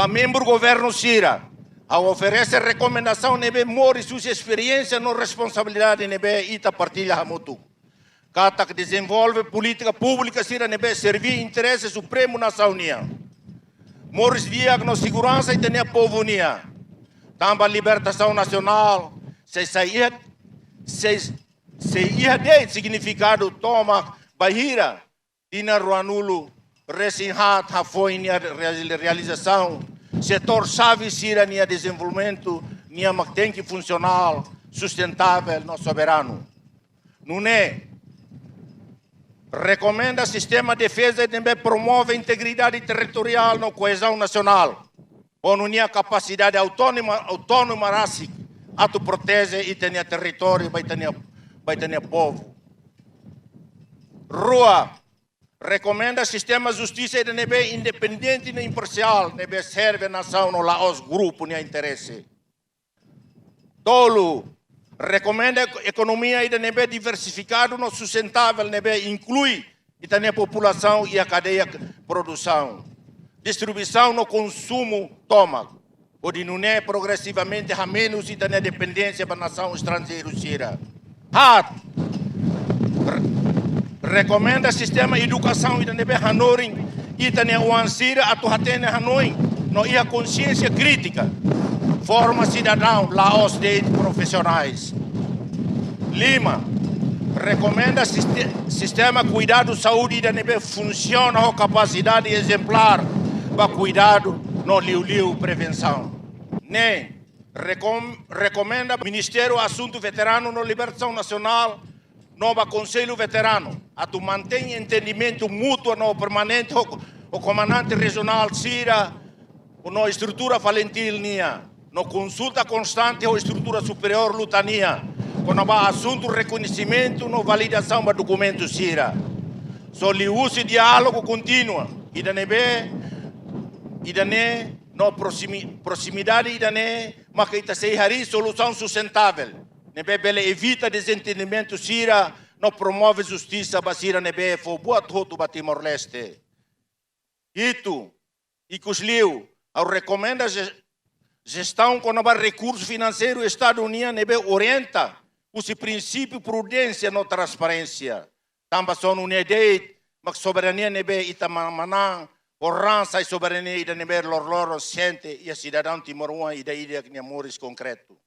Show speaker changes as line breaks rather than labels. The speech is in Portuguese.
para membro do governo Sira, ao oferecer recomendação nebe mori sua experiência no responsabilidade nebe ita partilha hamutu. Kata que desenvolve política pública Sira nebe servir interesse supremo nação nia. Moris diagno segurança e tenha povo nia. Tamba libertação nacional, se de significado toma bahira ina ruanulo resinhat ha foi nia realização setor chave Sira nia desenvolvimento nia mactenque funcional sustentável no soberano. Não é recomenda sistema de defesa e também promove a integridade territorial na coesão nacional. Ou não tinha capacidade autônoma racic, a tu protege e tem território, vai ter povo. Rua recomenda sistema de justiça e também independente e imparcial, também serve a nação no Laos grupo nem interesse. Tolo recomenda economia e também diversificado no sustentável, também inclui e também a população e a cadeia de produção. Distribuição no consumo toma, onde não é progressivamente a menos e também dependência para a nação estrangeira. Recomenda sistema de educação e também Hanoi e também o ansira a tuhatene Hanoi, não é a consciência crítica. Forma cidadão, Laos de profissionais. Lima recomenda sistema cuidado saúde da nebe funciona com capacidade exemplar para cuidado no liu prevenção. Nem recomenda Ministério Assunto Veterano no Libertação Nacional no Conselho Veterano a tu mantém entendimento mútuo no permanente o comandante regional Sira no estrutura falentil nia. No consulta constante ou estrutura superior lutania, quando há assunto reconhecimento, no validação do documento Sira. Só uso e diálogo contínuo, e dane no proximidade e dane maquita se solução sustentável. Nebe bele evita desentendimento Sira, no promove justiça basira nebe fo boa todo ba Timor-Leste. Itu e cusliu ao recomenda gestão com o recurso financeiro do Estado União orienta os princípios de prudência na transparência. Também são unidade, mas soberania nebe itamana, orrança e soberania nebe lor sente e a cidadão timoruan e da ideia que amores concreto.